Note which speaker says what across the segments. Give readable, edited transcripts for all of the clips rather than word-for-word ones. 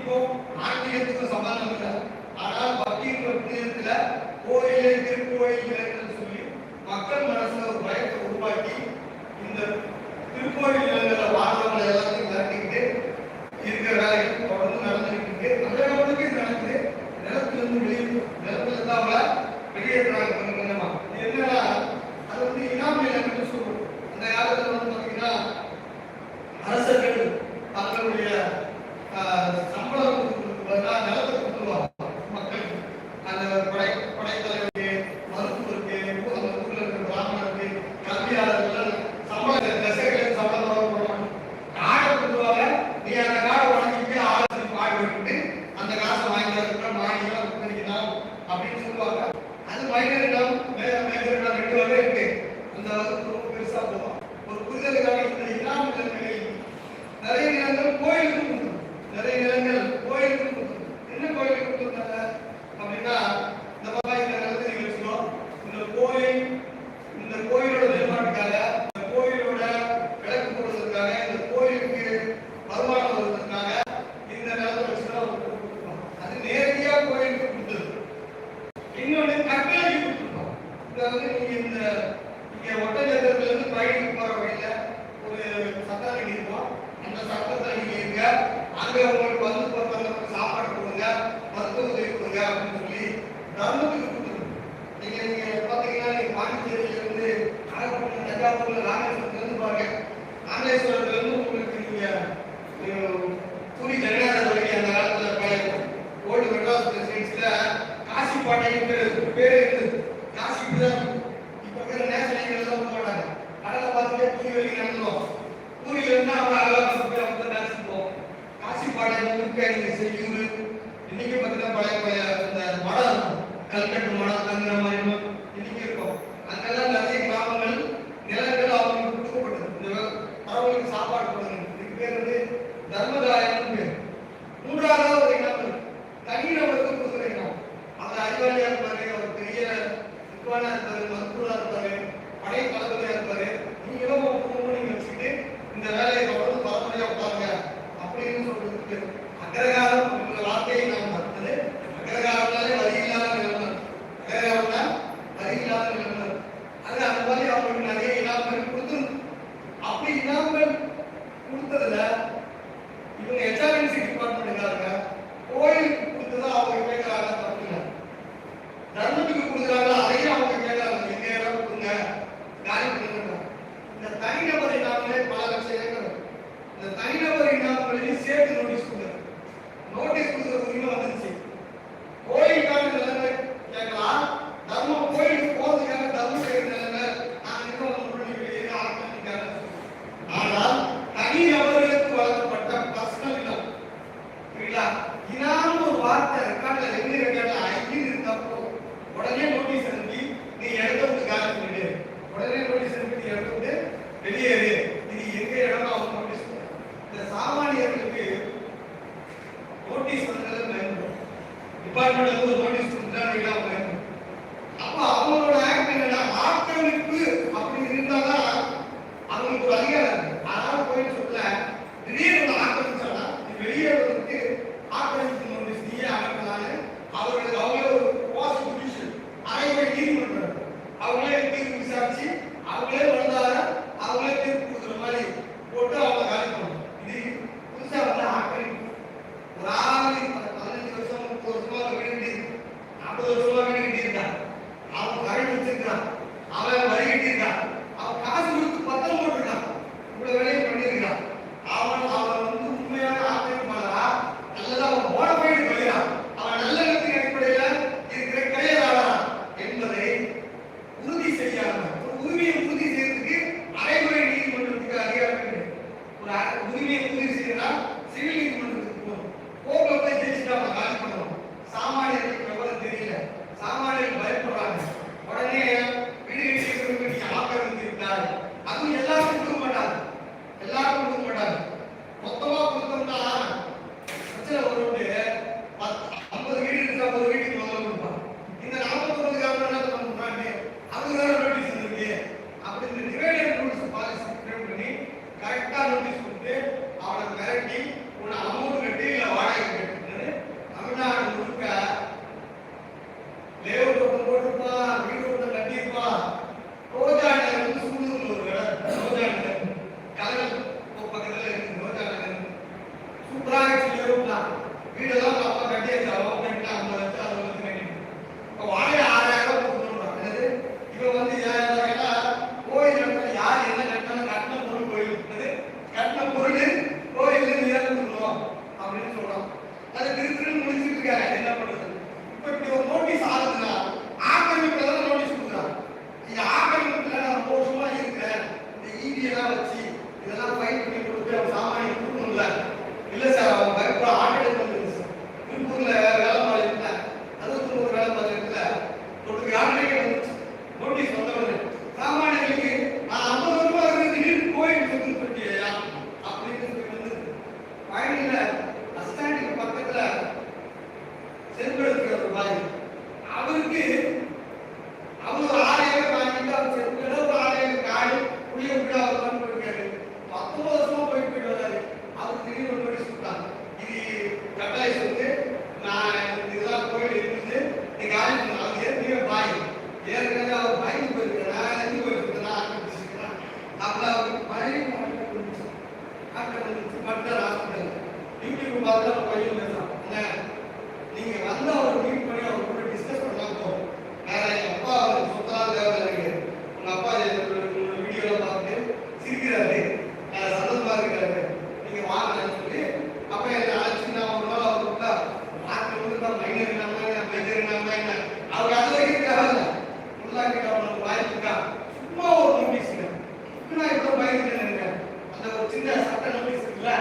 Speaker 1: பக்திக்கும் ஆன்மீகத்துக்கும் சம்பந்தம் இல்லை. ஆனால் பக்திங்கிற புண்ணியத்துல கோயிலே திருக்கோயில் சொல்லி மக்கள் மனசுல ஒரு பயத்தை உருவாக்கி இந்த திருக்கோயில் நிலங்களை வாழ்றவங்களை எல்லாத்தையும் விரட்டிக்கிட்டு இருக்கிற வேலைகள் தொடர்ந்து நடந்துருக்கு. நிறைய அளவுக்கு இது நடக்குது. நிலத்திலிருந்து நிலத்துல இருந்து அவங்கள வெளியேற்றுறாங்க கொஞ்சம் கொஞ்சமா. என்னன்னா அது வந்து இனாம் நிலங்கள்னு சொல்லுவோம். அந்த காலத்துல வந்து பாத்தீங்கன்னா அரசர்கள் தங்களுடைய சம்பளம் நிலத்தை கொடுத்துருவாங்க மக்களுக்கு. அந்த படைத்தலைவருக்கு, மருத்துவருக்கு, அந்த ஊர்ல இருக்கிற பிராமணருக்கு, கல்வியாளர்கள் சம்பளம் தசைகளுக்கு சம்பளம் போடுவாங்க. காடை கொடுத்துருவாங்க. நீ அந்த காடை உடஞ்சிட்டு ஆலோசனை பாடு விட்டுட்டு அந்த காசை வாங்கிக்கிறதுக்கு மானியம் விற்பனைக்கலாம் அப்படின்னு சொல்லுவாங்க. அது மைனரிடம் மேஜரிடம் 2 வகை இருக்கு. அந்த ரொம்ப பெருசா போகும். ஒரு புரிதலுக்காக இந்த இனாம் நிலங்களை நிறைய நிலங்கள் கோயிலுக்கு கொடுத்துரும். நிறைய நிலங்கள் கோயிலுக்கு கொடுத்துரும். என்ன கோயிலுக்கு கொடுத்துருந்தாங்க அப்படின்னா இந்த மாதிரி இந்த நிலத்தை நீங்க வச்சுக்கணும். இந்த கோயிலோட மேம்பாட்டுக்காக, இந்த கோயிலோட விளக்கு போடுறதுக்காக, இந்த கோயிலுக்கு வருமானம் வருவதற்காக இந்த நிலத்தை வச்சுதான் கொடுத்துருக்கோம். அது நேரடியா கோயிலுக்கு கொடுத்தது. இன்னொன்று கட்டளைக்கு கொடுத்துருக்கோம். இதை வந்து நீங்க இங்க ஒட்டஞ்சத்திரத்துல இருந்து பயணிக்கு போற வழியில ஒரு சட்டம் கட்டியிருக்கோம். அந்த சட்டத்தை நீங்க இருங்க, அங்க உங்களுக்கு வந்து போறவங்களுக்கு சாப்பாடு கொடுங்க, மருத்துவ உதவி கொடுங்க அப்படின்னு சொல்லி தர்மத்துக்கு கொடுத்துருக்கோம். நீங்க பாத்தீங்கன்னா நீங்க பாண்டிச்சேரியில இருந்து நாகப்பட்டினம், தஞ்சாவூர்ல ராமேஸ்வரத்துல இருந்து பாருங்க. ராமேஸ்வரத்துல இருந்து உங்களுக்கு நீங்க பூரி ஜெகநாதர் வரைக்கும் அந்த காலத்துல ஓல்டு மெட்ராஸ் பிரசிடென்சில காசிப்பாட்டையும் பேரு இருந்தது. காசிக்கு தான் இப்ப இருக்கிற நேஷனல் எல்லாம் போனாங்க. கடலை பார்த்துட்டு பூரி வரைக்கும் நடந்துடும். பூரியில இருந்து அவங்க அழகா நினைச்சுப்போம். காசிப்பாடை நீங்க செய்யூர் இன்னைக்கு பார்த்தீங்கன்னா பழைய இந்த மடம் இருக்கும். கல்கட்டு மடம் தங்குற மாதிரி இன்னைக்கு இருக்கும். அங்கெல்லாம் நிறைய கிராமங்கள் நிலங்கள் அவங்களுக்கு கொடுக்கப்பட்டது. இந்த அவங்களுக்கு சாப்பாடு கொடுக்கணும். இதுக்கு பேர் வந்து தர்மதாயம் பேர். 3வது ஒரு இனம் தனிநபருக்கு கொடுக்குற இனம். அந்த அறிவாளியா இருப்பாரு, அவர் பெரிய வித்வானா இருப்பாரு, மருத்துவரா இருப்பாரு, படை தளபதியா இருப்பாரு. நீங்களும் நீங்க வச்சுக்கிட்டு இந்த வேலையை தொடர்ந்து பரம்பரையா உட்காருங்க அப்படின்னு சொல்றதுக்கு அக்ரகாரம் என்ற வார்த்தையை நாம் பார்த்தது. அக்ரகாரம்னாலே வரி இல்லாத நிலமர். அக்ரகாரம்னா வரி இல்லாத நிலமர். அது அந்த மாதிரி அவங்களுக்கு நிறைய இனாம்கள் கொடுத்து அப்படி இனாம்கள் கொடுத்ததுல இவங்க HRNC டிபார்ட்மெண்ட்டுக்காரங்க கோயிலுக்கு கொடுத்ததா அவங்க கேட்கறாங்க. தப்புங்க. தர்மத்துக்கு கொடுக்குறாங்க, அதையும் அவங்க கேட்கறாங்க. எங்க இடம் கொடுங்க, காலி பண்ணுங்க. இந்த தனிநபர் இனாமலே பல லட்சம் ஏக்கர். இந்த தனிநபர் இனாமங்களையும் சேர்த்து நோட்டீஸ் கொடுக்குறது. நோட்டீஸ் கொடுக்குற உரிமை வந்துருச்சு. கோயிலுக்கான நிலைமை கேட்கலாம். தர்மம் கோயிலுக்கு போறதுக்காக தர்மம் செய்யற நிலைமை நான் ஆரம்பிச்சிருக்காங்க. ஆனால் தனிநபர்களுக்கு வழங்கப்பட்ட பர்சனல் இனம் புரியலா? இனாம் ஒரு வார்த்தை ரெக்கார்ட்ல ரெண்டு ரெக்கார்ட்ல 5 இருந்தப்போ உடனே நோட்டீஸ் அனுப்பி நீ இடத்த விட்டு காலி பண்ணிடு. உடனே நோட்டீஸ் அனுப்பி நீ இடத்த விட்டு வெளியேறு. இது எங்க இடம் அவங்க நோட்டீஸ். இந்த சாமானியர்களுக்கு நோட்டீஸ் வந்தது பயன்படும். டிபார்ட்மெண்ட் ஒரு நோட்டீஸ் கொடுத்தா நீங்க அவங்க பயன்படும். அப்ப அவங்களோட ஆக்ட் என்னன்னா ஆக்கிரமிப்பு அப்படி இருந்தாதான் அவங்களுக்கு ஒரு அதிகாரம் இருக்கு. அதனால கோயில் சொல்ல திடீர்னு ஆக்கிரமிச்சானா வெளியேறதுக்கு ஆக்கிரமிப்பு நோட்டீஸ் நீயே அனுப்பலான்னு அவர்களுக்கு அவங்களே ஒரு ப்ராசிக்யூஷன் அரைவரை நீதிமன்றம் அவங்களே தீர்ப்பு விசாரிச்சு அவங்களே வந்தார அவங்களே தீர்ப்பு கொடுக்குற மாதிரி போட்டு அவங்க காலி பண்ணணும். இது புதுசா வந்து ஆக்கிரமிப்பு. ஒரு ஆளு 15 வருஷம் 30 வருஷமா வீடு 40 வருஷமா வீடு கட்டியிருக்கான். அவன் கரண்ட் வச்சிருக்கான், அவன் வரி கட்டியிருக்கான், அவன் காசு கொடுத்து பத்திரம் போட்டிருக்கான், இவ்வளவு வேலையை பண்ணியிருக்கான். அவன் வந்து உண்மையான ஆக்கிரமிப்பாளரா என்ன பண்றது? இப்ப இப்படி ஒரு நோட்டீஸ் ஆகுதுன்னா ஆக்கிரமிப்புல தான் நோட்டீஸ் கொடுக்குறாங்க. இந்த ஆக்கிரமிப்புல நான் ரொம்ப வருஷமா இருக்கிறேன், இந்த ஈடி எல்லாம் வச்சு இதெல்லாம் ஃபைல் பண்ணி கொடுத்து அவன் சாமானியம் கொடுக்கணும்ல. இல்ல சார் அவன் பயப்பட ஆட்டெடுத்து வந்துருக்கு சார். திருப்பூர்ல வேலை மாதிரி இருக்குல்ல, 69 வேலை மாதிரி இருக்குல்ல, ஒரு யாத்திரைக்கு வந்துச்சு நோட்டீஸ் வந்தவங்க சாமானியர்களுக்கு நான் 50 ரூபாய் இருந்து கோயில் சொல்லியா அப்படின்னு சொல்லி வந்து பயணியில அஸ்டாண்டிக்கு பக்கத்துல செருப்படுக்கிற ஒரு பாய் அவருக்கு அவர் ஒரு 6 ஏக்கர் வாங்கிட்டு அவர் செருப்பு ஒரு 6 ஏக்கர் காடு புளிய விட அவர் பண்ணி இருக்காரு. 19 வருஷமா போயிட்டு வராரு. அவருக்கு திடீர்னு நோட்டீஸ் கொடுத்தாங்க, இது கட்டாய சொத்து, நான் இதெல்லாம் கோயில் இருக்குது, நீங்க ஆள் அவர் ஏற்கனவே பாய் ஏற்கனவே அவர் பயந்து போயிருக்கிறேன், எங்க போயிருக்கிறேன் ஆரம்பிச்சிருக்கிறேன். அப்ப அவருக்கு பழைய மட்டர் ஹாஸ்பிட்டல் யூடியூப் பார்த்து அவர் பையன் பேசுறான், நீங்க வந்து அவர் மீட் பண்ணி அவர் கூட டிஸ்கஸ் பண்ணலாம் போகும். வேற எங்க அப்பா அவர் சொத்தலாம் தேவையில்லை, உங்க அப்பா வீடியோல பார்த்து சிரிக்கிறாரு, சந்தோஷமா இருக்கிறாரு, நீங்க வாங்கன்னு சொல்லி அப்ப என்ன ஆச்சு. நான் ஒரு நாள் அவர் கூட பார்த்து வந்து மைனர் இல்லாம மேஜர் இல்லாம என்ன அவர் அது வரைக்கும் தேவையில்லை, உள்ளாக்கிட்ட அவனுக்கு வாய்ப்புக்கா சும்மா ஒரு நோட்டீஸ் நான் இப்போ பயந்துட்டேன். அந்த ஒரு சின்ன சட்ட நோட்டீஸ் இருக்குல்ல,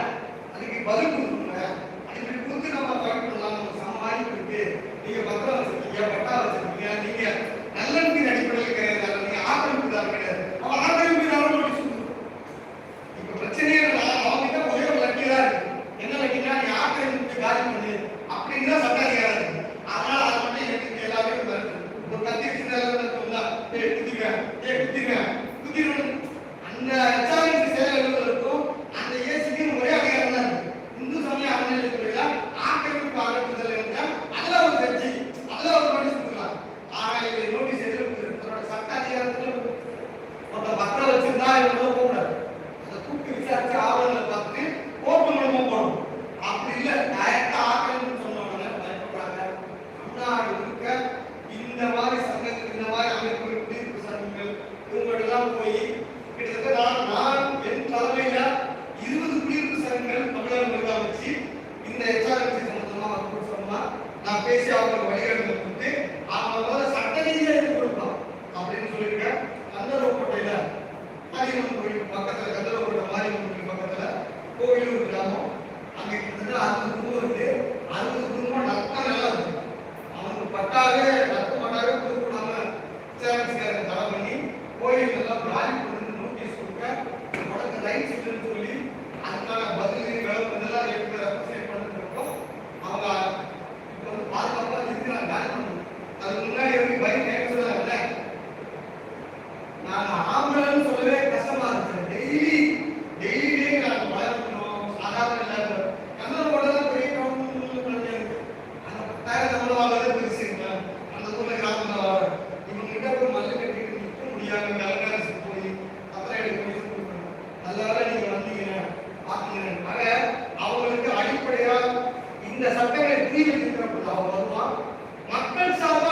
Speaker 1: அதுக்கு பதில் கொடுக்கணுங்க, அதுக்கு கொடுத்து நம்ம ஃபைட் பண்ணலாம். நம்ம சம வாய்ப்பு இருக்கு, நீங்க பத்திரம் வச்சிருக்கீங்க, பட்டா வச்சிருக்கீங்க, நீங்க நல்லெண்ணின் அடிப்படையில் கிடையாது, நீங்க ஆக்கிரமிப்புதான் கிடையாது. அவன் ஆக்கிரமிப்புதான் நோட்டீஸ் கொடுக்கணும். இப்ப பிரச்சனையே அவங்ககிட்ட ஒரே ஒரு லக்கி தான் இருக்கு, என்ன லக்கினா நீ ஆக்கிரமிப்பு காலி பண்ணு அப்படின்னு தான் சட்ட அதிகாரம் இருக்கு. அதனால அதை மட்டும் எனக்கு எல்லாமே வருது. ஒரு கத்தி குத்திருங்க அந்த எச்ஆர்என்சி செயல்களுக்கும் அந்த ஏசிக்கும் ஒரே அதிகாரம் தான் இருக்கு. இந்து சமய அறநிலையத்துறையில ஆக்கிரமிப்பு அகற்றுதல் என்றால் அதுல ஒரு கட்சி அதுல ஒரு நோட்டீஸ் கொடுக்கலாம். ஆனா இது நோட்டீஸ் எதிர்ப்பு சட்ட அதிகாரத்துல ஒரு பத்திரம் வச்சிருந்தா இவ்வளவு போகக்கூடாது. அதை கூப்பிட்டு விசாரிச்சு ஆவணங்களை பார்த்து கோர்ட்டு மூலமா போகணும். அப்படி இல்லை டைரக்டா ஆக்கிரமிப்பு சொன்னவங்க பயப்படுறாங்க. தமிழ்நாடு இருக்க இந்த மாதிரி சங்கங்கள் இந்த மாதிரி அமைப்புகள் தீர்ப்பு சங்கங்கள் இவங்கெல்லாம் போய் கிட்டத்தட்ட நான் என் தலைமையில 20 குடியிருப்பு சங்கங்கள் தமிழக வச்சு இந்த எச்ஆர்என்சி சம்பந்தமா வற்புறுத்தி சொன்னா நான் பேசி அவங்க வழிகாட்டுதல் கொடுத்து அவங்க சட்ட ரீதியாக எடுத்து கொடுப்போம் அப்படின்னு சொல்லியிருக்கேன். கந்தரவக்கோட்டையில மாரியம்மன் கோயில் பக்கத்துல கந்தரவக்கோட்டை மாரியம்மன் கோயில் பக்கத்துல கோயிலூர் கிராமம் அங்க கிட்டத்தட்ட 60 குடும்பம் இருக்கு. 60 குடும்பம் நத்த நல்லா இருக்கு. அவனுக்கு பட்டாவே நத்த பட்டாவே கொடுக்காம எச்ஆர்என்சிக்காரங்க தடை பண்ணி கோயில் எல்லாம் பாதிப்பு நோட்டீஸ் கொடுக்க உடனே ரைட் இல்லைன்னு சொல்லி அதுக்கான பதில் இதெல்லாம் ரெப்ரசென்ட் பண்ணிட்டு இருக்கோம். அவங்க இப்போ வந்து பாதுகாப்பா இருக்கிறாங்க. அதுக்கு முன்னாடி எப்படி பைக் கேட்க சொன்னாங்கல்ல, நாங்க ஆம்பளன்னு சொல்லவே கஷ்டமா இருக்கு. டெய்லி நாங்க பயன்படுத்தணும். சாதாரண இல்லாத கண்ணோட தான் பெரிய கவுண்ட் அந்த 10,000 சம்பளம் வாங்குறதே பெருசுங்க. அந்த ஊர்ல கிராமத்துல இவங்க கிட்ட போய் மல்லு கட்டிட்டு நிற்க முடியாம அலங்காரத்துக்கு போய் அப்புறம் எடுக்க போய் நல்ல வேலை நீங்க வந்தீங்க பாத்தீங்க. ஆக அவங்களுக்கு அடிப்படையா இந்த சட்டங்களை தீர்வு இருக்கிறப்ப அவங்க வருவான் மக்கள் சார்ந்த